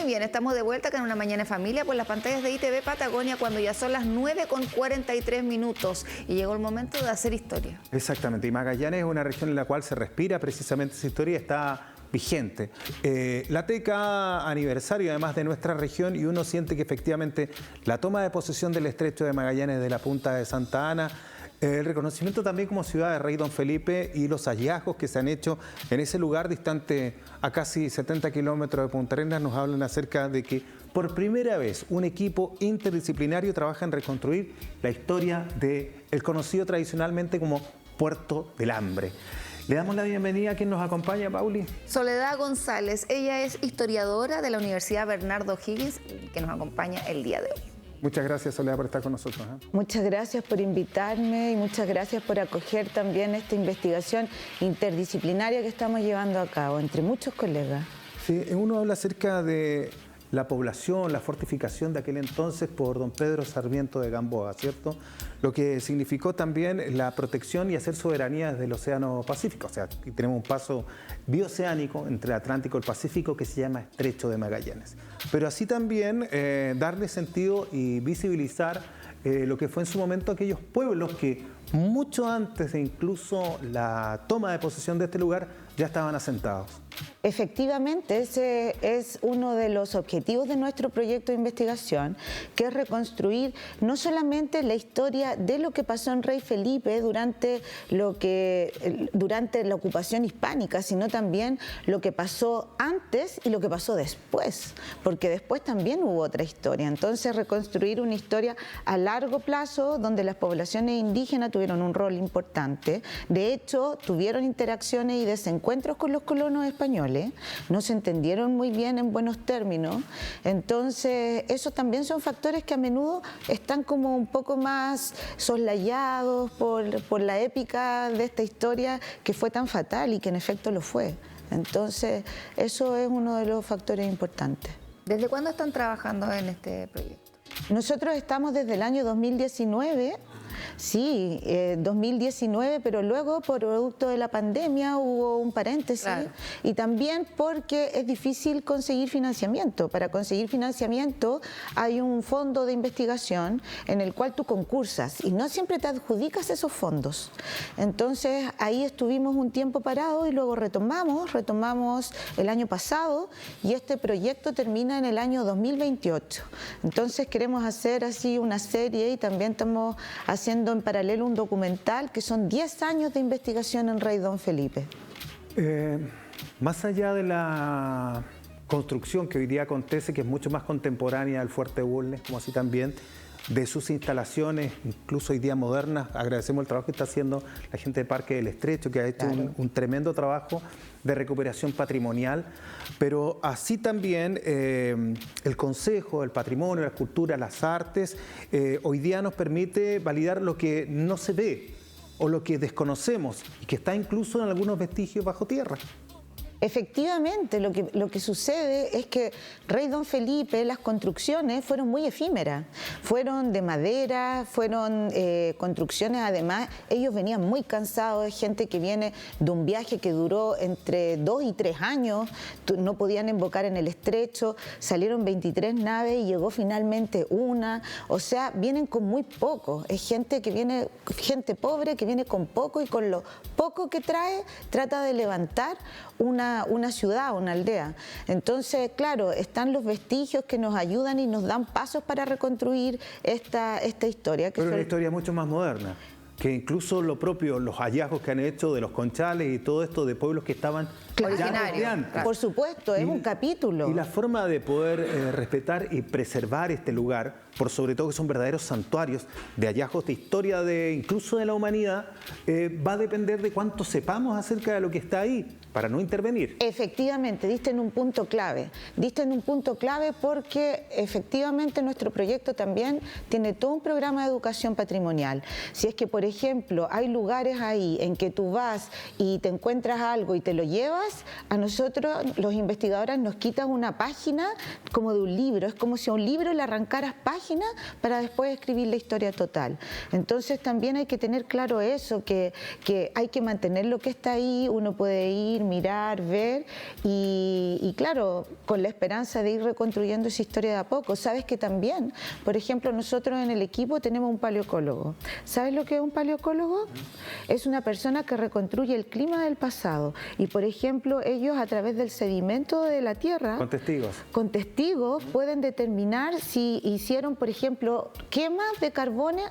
bien, estamos de vuelta acá en Una Mañana en Familia por las pantallas de ITV Patagonia cuando ya son las 9:43 y llegó el momento de hacer historia. Exactamente, y Magallanes es una región en la cual se respira precisamente esa historia y está vigente. La TK aniversario además de nuestra región, y uno siente que efectivamente la toma de posesión del estrecho de Magallanes de la punta de Santa Ana, el reconocimiento también como ciudad de Rey Don Felipe y los hallazgos que se han hecho en ese lugar distante a casi 70 kilómetros de Punta Arenas nos hablan acerca de que por primera vez un equipo interdisciplinario trabaja en reconstruir la historia del conocido tradicionalmente como Puerto del Hambre. Le damos la bienvenida a quien nos acompaña, Pauli. Soledad González, ella es historiadora de la Universidad Bernardo O'Higgins, que nos acompaña el día de hoy. Muchas gracias, Soledad, por estar con nosotros. Muchas gracias por invitarme y muchas gracias por acoger también esta investigación interdisciplinaria que estamos llevando a cabo entre muchos colegas. Sí, uno habla acerca de la población, la fortificación de aquel entonces por don Pedro Sarmiento de Gamboa, ¿cierto? Lo que significó también la protección y hacer soberanía desde el Océano Pacífico. O sea, aquí tenemos un paso bioceánico entre el Atlántico y el Pacífico que se llama Estrecho de Magallanes. Pero así también darle sentido y visibilizar lo que fue en su momento aquellos pueblos que mucho antes de incluso la toma de posesión de este lugar ya estaban asentados. Efectivamente, ese es uno de los objetivos de nuestro proyecto de investigación, que es reconstruir no solamente la historia de lo que pasó en Rey Felipe durante la ocupación hispánica, sino también lo que pasó antes y lo que pasó después, porque después también hubo otra historia. Entonces, reconstruir una historia a largo plazo donde las poblaciones indígenas tuvieron un rol importante. De hecho, tuvieron interacciones y desencuentros con los colonos españoles, no se entendieron muy bien en buenos términos. Entonces, esos también son factores que a menudo están como un poco más soslayados por la épica de esta historia que fue tan fatal y que en efecto lo fue. Entonces, eso es uno de los factores importantes. ¿Desde cuándo están trabajando en este proyecto? Nosotros estamos desde el año 2019. Sí, 2019, pero luego por producto de la pandemia hubo un paréntesis, claro. Y también porque es difícil conseguir financiamiento. Para conseguir financiamiento hay un fondo de investigación en el cual tú concursas y no siempre te adjudicas esos fondos. Entonces ahí estuvimos un tiempo parados y luego retomamos el año pasado y este proyecto termina en el año 2028. Entonces queremos hacer así una serie y también estamos haciendo en paralelo un documental que son 10 años de investigación en Rey Don Felipe. Más allá de la construcción que hoy día acontece, que es mucho más contemporánea del Fuerte Bulnes, como así también de sus instalaciones, incluso hoy día modernas, agradecemos el trabajo que está haciendo la gente de Parque del Estrecho, que ha hecho un tremendo trabajo de recuperación patrimonial, pero así también el Consejo, el Patrimonio, la Cultura, las Artes, hoy día nos permite validar lo que no se ve o lo que desconocemos y que está incluso en algunos vestigios bajo tierra. Efectivamente, lo que sucede es que Rey Don Felipe, las construcciones fueron muy efímeras, fueron de madera, fueron construcciones, además ellos venían muy cansados, de gente que viene de un viaje que duró entre 2 y 3 años, no podían embocar en el estrecho, salieron 23 naves y llegó finalmente una, o sea, vienen con muy poco, es gente que viene, gente pobre que viene con poco y con lo poco que trae, trata de levantar una ciudad, una aldea. Entonces, claro, están los vestigios que nos ayudan y nos dan pasos para reconstruir esta historia. Pero una historia mucho más moderna, que incluso lo propio, los hallazgos que han hecho de los conchales y todo esto de pueblos que estaban originarios. Por supuesto, es un capítulo. Y la forma de poder respetar y preservar este lugar, por sobre todo que son verdaderos santuarios de hallazgos de historia incluso de la humanidad, va a depender de cuánto sepamos acerca de lo que está ahí, para no intervenir. Efectivamente, diste en un punto clave porque efectivamente nuestro proyecto también tiene todo un programa de educación patrimonial. Si es que, por ejemplo, hay lugares ahí en que tú vas y te encuentras algo y te lo llevas, a nosotros los investigadores nos quitan una página como de un libro, es como si a un libro le arrancaras páginas páginas para después escribir la historia total. Entonces también hay que tener claro eso, que hay que mantener lo que está ahí, uno puede ir, mirar, ver y claro, con la esperanza de ir reconstruyendo esa historia de a poco. Sabes que también, por ejemplo, nosotros en el equipo tenemos un paleocólogo. ¿Sabes lo que es un paleocólogo? Es una persona que reconstruye el clima del pasado y, por ejemplo, ellos a través del sedimento de la Tierra, con testigos pueden determinar si hicieron, por ejemplo, quemas de carbono,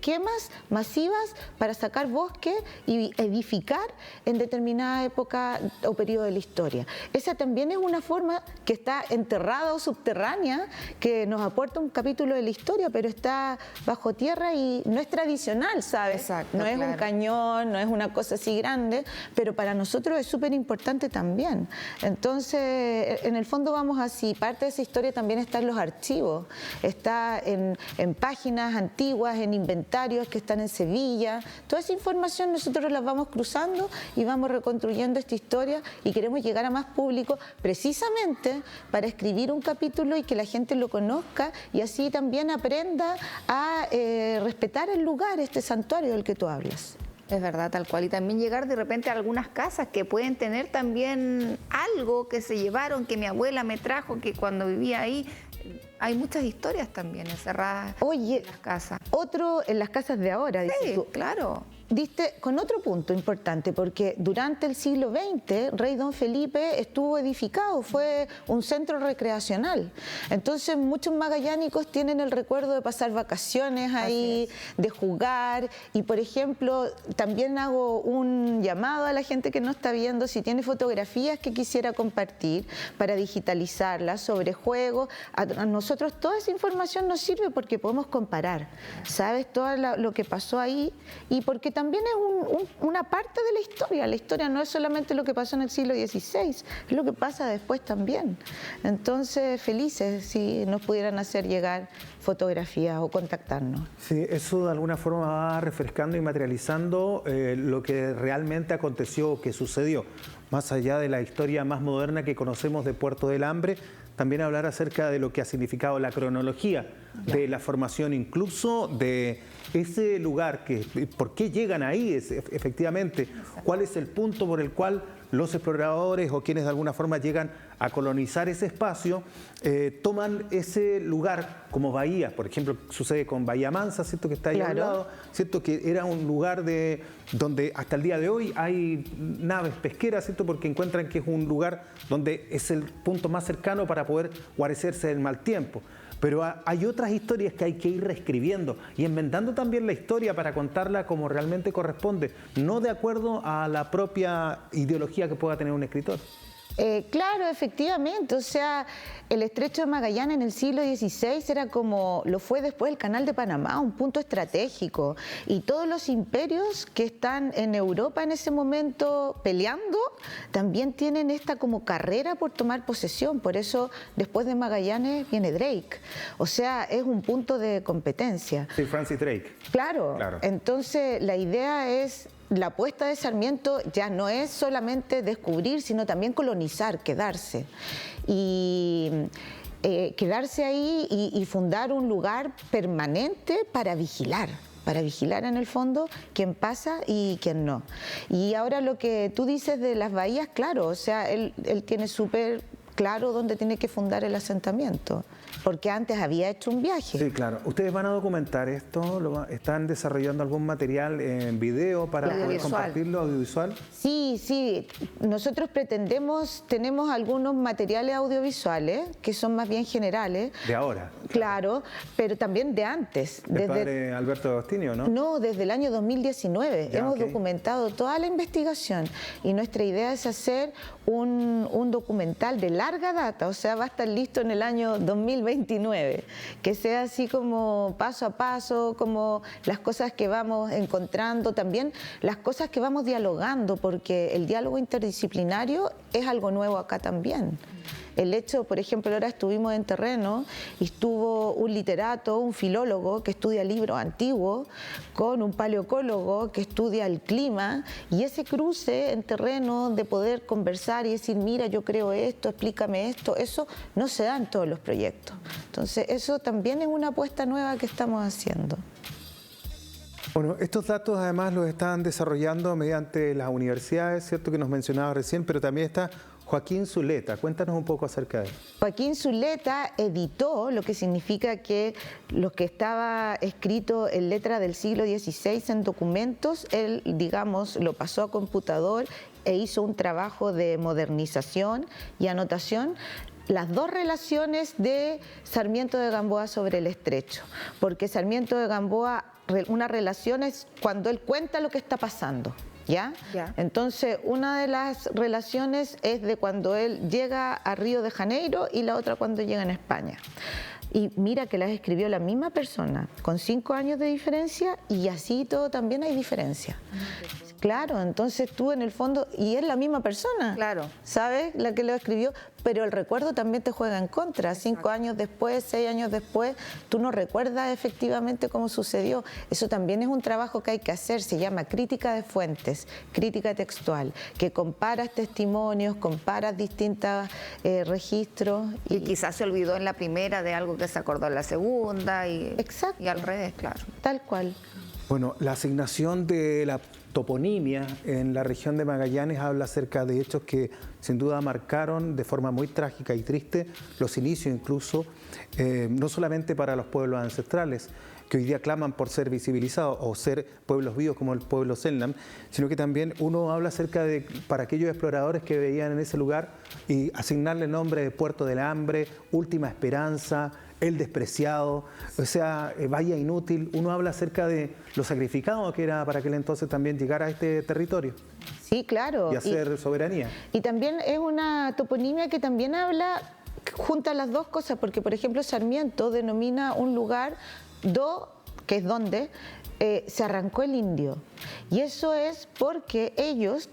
quemas masivas para sacar bosque y edificar en determinada época o periodo de la historia. Esa también es una forma que está enterrada o subterránea, que nos aporta un capítulo de la historia, pero está bajo tierra y no es tradicional, ¿sabes? Exacto, no es claro. un cañón, no es una cosa así grande, pero para nosotros es súper importante también. Entonces, en el fondo vamos así, parte de esa historia también está en los archivos, está en páginas antiguas, en inventarios que están en Sevilla. Toda esa información nosotros la vamos cruzando y vamos reconstruyendo esta historia y queremos llegar a más público precisamente para escribir un capítulo y que la gente lo conozca y así también aprenda a respetar el lugar, este santuario del que tú hablas. Es verdad, tal cual. Y también llegar de repente a algunas casas que pueden tener también algo que se llevaron, que mi abuela me trajo, que cuando vivía ahí. Hay muchas historias también encerradas en las casas. Otro en las casas de ahora, dices Sí, tú. claro. Diste con otro punto importante, porque durante el siglo XX, Rey Don Felipe estuvo edificado, fue un centro recreacional. Entonces, muchos magallánicos tienen el recuerdo de pasar vacaciones ahí, de jugar. Y, por ejemplo, también hago un llamado a la gente que no está viendo, si tiene fotografías que quisiera compartir para digitalizarlas sobre juegos. A nosotros toda esa información nos sirve porque podemos comparar, ¿sabes? Todo lo que pasó ahí y porque también es una parte de la historia. La historia no es solamente lo que pasó en el siglo XVI, es lo que pasa después también. Entonces, felices si nos pudieran hacer llegar fotografías o contactarnos. Sí, eso de alguna forma va refrescando y materializando lo que realmente aconteció o que sucedió. Más allá de la historia más moderna que conocemos de Puerto del Hambre, también hablar acerca de lo que ha significado la cronología de la formación, incluso de ese lugar, por qué llegan ahí efectivamente, cuál es el punto por el cual los exploradores o quienes de alguna forma llegan a colonizar ese espacio, toman ese lugar como bahía. Por ejemplo, sucede con Bahía Mansa, ¿cierto? Que está ahí al lado, ¿cierto? Que era un lugar donde hasta el día de hoy hay naves pesqueras, ¿cierto? Porque encuentran que es un lugar donde es el punto más cercano para poder guarecerse del mal tiempo. Pero hay otras historias que hay que ir reescribiendo y inventando también la historia para contarla como realmente corresponde, no de acuerdo a la propia ideología que pueda tener un escritor. Claro, efectivamente, o sea, el Estrecho de Magallanes en el siglo XVI era como lo fue después el Canal de Panamá, un punto estratégico, y todos los imperios que están en Europa en ese momento peleando también tienen esta como carrera por tomar posesión. Por eso después de Magallanes viene Drake, o sea, es un punto de competencia. Sí, Francis Drake. Claro. Entonces la idea es, la apuesta de Sarmiento ya no es solamente descubrir, sino también colonizar, quedarse. Y quedarse ahí y fundar un lugar permanente para vigilar en el fondo quién pasa y quién no. Y ahora lo que tú dices de las bahías, claro, o sea, él tiene súper claro dónde tiene que fundar el asentamiento, porque antes había hecho un viaje. Sí, claro. ¿Ustedes van a documentar esto? ¿Están desarrollando algún material en video para poder compartirlo, audiovisual? Sí. Nosotros tenemos algunos materiales audiovisuales que son más bien generales. ¿De ahora? Claro, pero también de antes. ¿Del padre Alberto Agostinho, no? No, desde el año 2019. Hemos documentado toda la investigación y nuestra idea es hacer un documental de larga data, o sea, va a estar listo en el año 2029, que sea así como paso a paso, como las cosas que vamos encontrando, también las cosas que vamos dialogando, porque el diálogo interdisciplinario es algo nuevo acá también. El hecho, por ejemplo, ahora estuvimos en terreno y estuvo un literato, un filólogo que estudia libros antiguos, con un paleocólogo que estudia el clima, y ese cruce en terreno de poder conversar y decir, mira, yo creo esto, explícame esto, eso no se da en todos los proyectos. Entonces, eso también es una apuesta nueva que estamos haciendo. Bueno, estos datos además los están desarrollando mediante las universidades, ¿cierto?, que nos mencionaba recién, pero también está Joaquín Zuleta. Cuéntanos un poco acerca de él. Joaquín Zuleta editó, lo que significa que lo que estaba escrito en letra del siglo XVI en documentos, él, digamos, lo pasó a computador e hizo un trabajo de modernización y anotación. Las dos relaciones de Sarmiento de Gamboa sobre el estrecho, porque Sarmiento de Gamboa, una relación es cuando él cuenta lo que está pasando, ¿ya? Entonces, una de las relaciones es de cuando él llega a Río de Janeiro y la otra cuando llega en España. Y mira que las escribió la misma persona, con 5 años de diferencia, y así todo también hay diferencia. Claro, entonces tú en el fondo, y es la misma persona, claro, ¿sabes? La que lo escribió, pero el recuerdo también te juega en contra. 5 años después, 6 años después, tú no recuerdas efectivamente cómo sucedió. Eso también es un trabajo que hay que hacer, se llama crítica de fuentes, crítica textual, que comparas testimonios, comparas distintos registros. Y quizás se olvidó en la primera de algo que se acordó en la segunda, y al revés, claro. Tal cual. Bueno, la asignación de la toponimia en la región de Magallanes habla acerca de hechos que sin duda marcaron de forma muy trágica y triste los inicios incluso, no solamente para los pueblos ancestrales, que hoy día claman por ser visibilizados o ser pueblos vivos como el pueblo Selknam, sino que también uno habla acerca de para aquellos exploradores que veían en ese lugar y asignarle el nombre de Puerto del Hambre, Última Esperanza, El Despreciado, o sea, Valla Inútil. Uno habla acerca de lo sacrificado que era para aquel entonces también llegar a este territorio. Sí, claro. Y hacer soberanía. Y también es una toponimia que también habla, junta las dos cosas, porque por ejemplo Sarmiento denomina un lugar que es donde se arrancó el indio. Y eso es porque ellos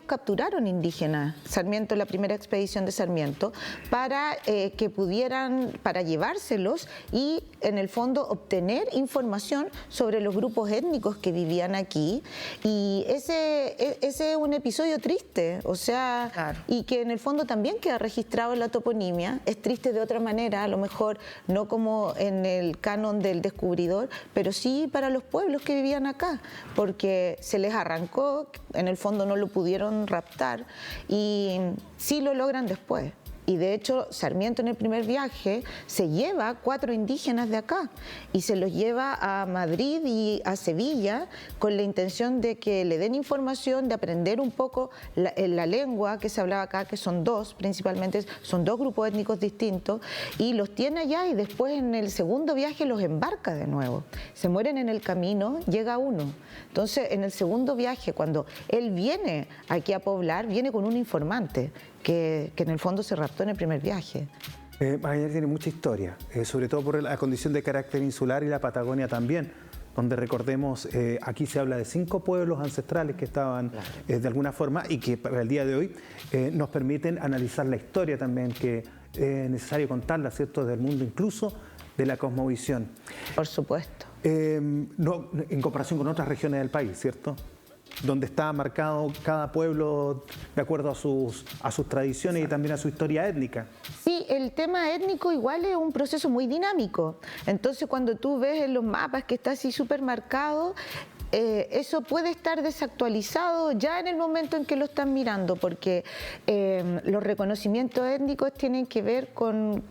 capturaron indígenas, Sarmiento, la primera expedición de Sarmiento, para que pudieran, para llevárselos y en el fondo obtener información sobre los grupos étnicos que vivían aquí. Y ese es un episodio triste, o sea, claro, y que en el fondo también queda registrado en la toponimia. Es triste de otra manera, a lo mejor no como en el canon del descubridor, pero sí para los pueblos que vivían acá, porque se les arrancó, en el fondo no lo pudieron raptar y sí lo logran después. Y de hecho Sarmiento en el primer viaje se lleva 4 indígenas de acá y se los lleva a Madrid y a Sevilla con la intención de que le den información, de aprender un poco la lengua que se hablaba acá, que son 2 principalmente, son 2 grupos étnicos distintos, y los tiene allá y después en el segundo viaje los embarca de nuevo. Se mueren en el camino, llega uno. Entonces en el segundo viaje, cuando él viene aquí a poblar, viene con un informante que en el fondo se raptó en el primer viaje. Magallanes tiene mucha historia, sobre todo por la condición de carácter insular y la Patagonia también, donde recordemos, aquí se habla de 5 pueblos ancestrales que estaban de alguna forma y que para el día de hoy nos permiten analizar la historia también, que es necesario contarla, ¿cierto?, del mundo, incluso de la cosmovisión. Por supuesto. No, en comparación con otras regiones del país, ¿cierto?, donde está marcado cada pueblo de acuerdo a sus tradiciones y también a su historia étnica. Sí, el tema étnico igual es un proceso muy dinámico. Entonces, cuando tú ves en los mapas que está así súper marcado, eso puede estar desactualizado ya en el momento en que lo están mirando, porque los reconocimientos étnicos tienen que ver con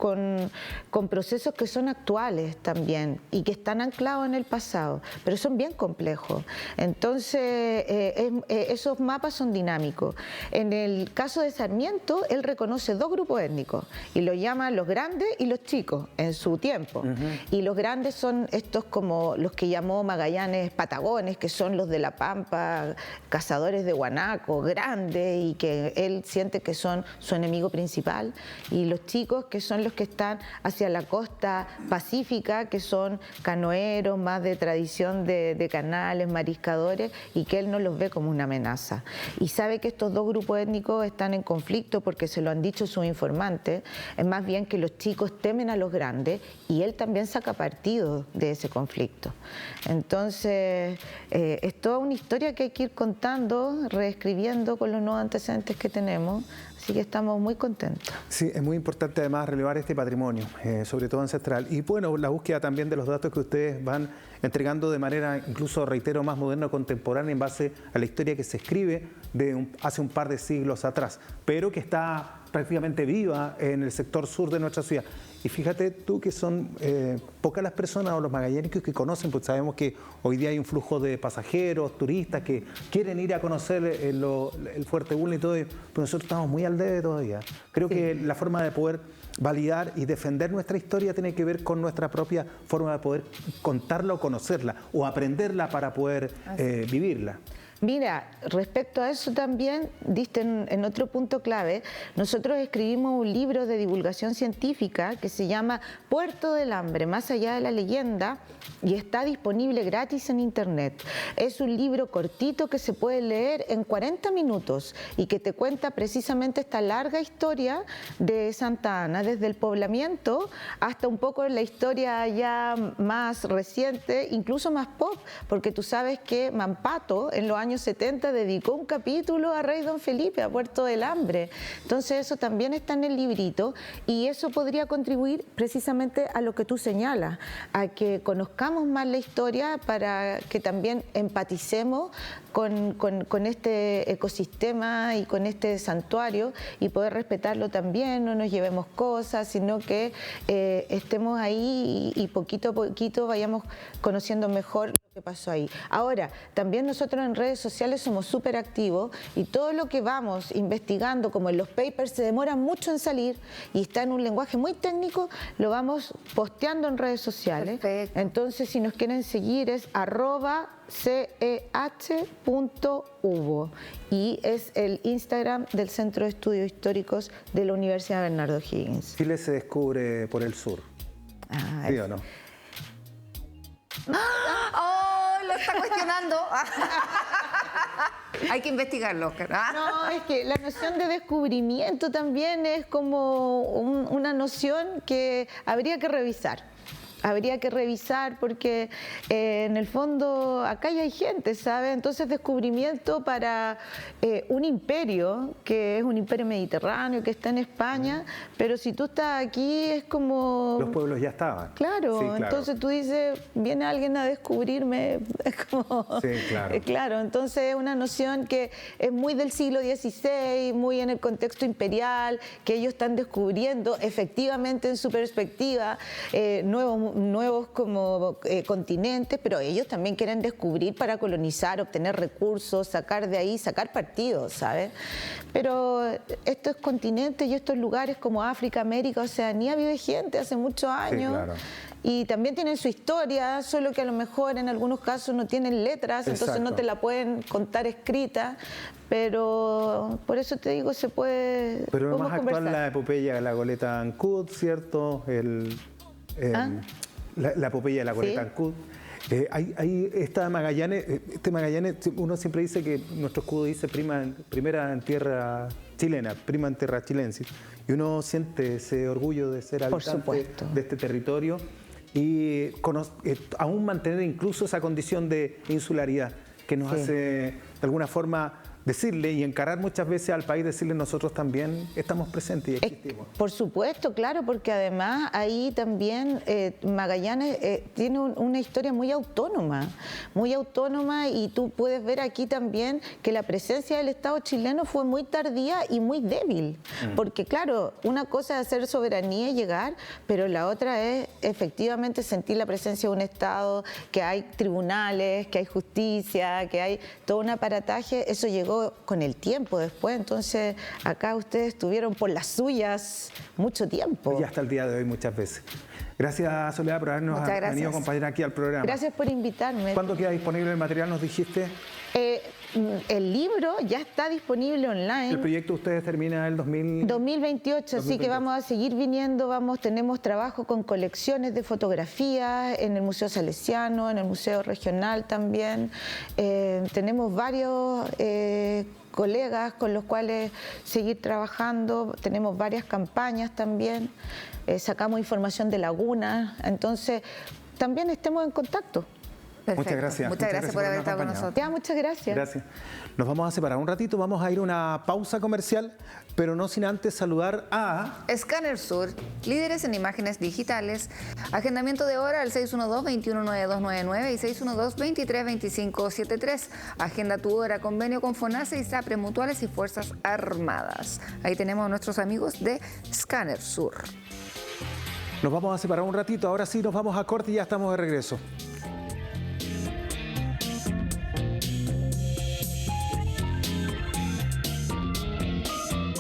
procesos que son actuales también y que están anclados en el pasado, pero son bien complejos. Entonces, esos mapas son dinámicos. En el caso de Sarmiento, él reconoce 2 grupos étnicos y los llama los grandes y los chicos en su tiempo. Y los grandes son estos como los que llamó Magallanes Patagones, jóvenes que son los de La Pampa, cazadores de guanaco, grandes, y que él siente que son su enemigo principal, y los chicos que son los que están hacia la costa pacífica, que son canoeros, más de tradición de canales, mariscadores, y que él no los ve como una amenaza. Y sabe que estos dos grupos étnicos están en conflicto porque se lo han dicho sus informantes, es más bien que los chicos temen a los grandes y él también saca partido de ese conflicto. Entonces, es toda una historia que hay que ir contando, reescribiendo con los nuevos antecedentes que tenemos. Así que estamos muy contentos. Sí, es muy importante además relevar este patrimonio, sobre todo ancestral. Y bueno, la búsqueda también de los datos que ustedes van entregando de manera, incluso reitero, más moderna, contemporánea, en base a la historia que se escribe de hace un par de siglos atrás, pero que está prácticamente viva en el sector sur de nuestra ciudad. Y fíjate tú que son pocas las personas o los magallánicos que conocen, pues sabemos que hoy día hay un flujo de pasajeros, turistas que quieren ir a conocer el Fuerte Bulnes y todo ello, pero nosotros estamos muy al debe todavía. Creo que la forma de poder validar y defender nuestra historia tiene que ver con nuestra propia forma de poder contarla o conocerla o aprenderla para poder vivirla. Mira, respecto a eso también diste en otro punto clave. Nosotros escribimos un libro de divulgación científica que se llama Puerto del Hambre, más allá de la leyenda, y está disponible gratis en internet. Es un libro cortito que se puede leer en 40 minutos y que te cuenta precisamente esta larga historia de Santa Ana, desde el poblamiento hasta un poco la historia ya más reciente, incluso más pop, porque tú sabes que Mampato en los años 70 dedicó un capítulo a Rey Don Felipe, a Puerto del Hambre. Entonces eso también está en el librito y eso podría contribuir precisamente a lo que tú señalas, a que conozcamos más la historia para que también empaticemos con este ecosistema y con este santuario y poder respetarlo también, no nos llevemos cosas, sino que estemos ahí y poquito a poquito vayamos conociendo mejor que pasó ahí. Ahora, también nosotros en redes sociales somos súper activos y todo lo que vamos investigando, como en los papers se demoran mucho en salir y está en un lenguaje muy técnico, lo vamos posteando en redes sociales. Perfecto. Entonces, si nos quieren seguir es @ceh.hubo y es el Instagram del Centro de Estudios Históricos de la Universidad Bernardo Higgins. Chile se descubre por el sur. ¿Sí o no? ¡Oh! Lo está cuestionando. Hay que investigarlo, Oscar. No, es que la noción de descubrimiento también es como una noción que habría que revisar. Habría que revisar porque en el fondo acá ya hay gente, ¿sabes? Entonces descubrimiento para un imperio, que es un imperio mediterráneo, que está en España, pero si tú estás aquí es como... Los pueblos ya estaban. Claro, Sí, claro. Entonces tú dices, viene alguien a descubrirme, es como... Sí, claro. Claro, entonces es una noción que es muy del siglo XVI, muy en el contexto imperial, que ellos están descubriendo efectivamente en su perspectiva nuevos como continentes, pero ellos también quieren descubrir para colonizar, obtener recursos, sacar de ahí, sacar partidos, ¿sabes? Pero estos continentes y estos lugares como África, América, Oceanía, vive gente hace muchos años. Sí, claro. Y también tienen su historia, solo que a lo mejor en algunos casos no tienen letras, entonces Exacto. no te la pueden contar escrita, pero por eso te digo, se puede... Pero lo podemos más actual conversar. la epopeya de la goleta Ancud, ¿cierto? La epopeya de la goleta Sí. Ancud. Esta Magallanes, este Magallanes, uno siempre dice que nuestro escudo dice primera en tierra chilena, prima en tierra chilensis, y uno siente ese orgullo de ser Por habitante supuesto. de este territorio y aún mantener incluso esa condición de insularidad que nos Sí. hace de alguna forma decirle y encarar muchas veces al país, decirle nosotros también estamos presentes y existimos. Por supuesto, claro, porque además ahí también Magallanes tiene una historia muy autónoma y tú puedes ver aquí también que la presencia del Estado chileno fue muy tardía y muy débil, porque claro, una cosa es hacer soberanía y llegar, pero la otra es efectivamente sentir la presencia de un Estado, que hay tribunales, que hay justicia, que hay todo un aparataje, eso llegó quedó con el tiempo después. Entonces, acá ustedes estuvieron por las suyas mucho tiempo. Y hasta el día de hoy muchas veces. Gracias, Soledad, por habernos Muchas gracias. venido a acompañar aquí al programa. Gracias por invitarme. ¿Cuándo queda disponible el material, nos dijiste? El libro ya está disponible online. El proyecto de ustedes termina el 2028, así que 2028. vamos a seguir viniendo, tenemos trabajo con colecciones de fotografías en el Museo Salesiano, en el Museo Regional también. Tenemos varios colegas con los cuales seguir trabajando, tenemos varias campañas también, sacamos información de lagunas, entonces también estemos en contacto. Perfecto. Muchas gracias. Muchas gracias por haber estado con habernos nosotros. Ya, muchas gracias. Gracias. Nos vamos a separar un ratito, vamos a ir a una pausa comercial, pero no sin antes saludar a... Scanner Sur, líderes en imágenes digitales. Agendamiento de hora al 612-219299 y 612-232573. Agenda tu hora, convenio con FONASA y SAPRE, Mutuales y Fuerzas Armadas. Ahí tenemos a nuestros amigos de Scanner Sur. Nos vamos a separar un ratito, ahora sí nos vamos a corte y ya estamos de regreso.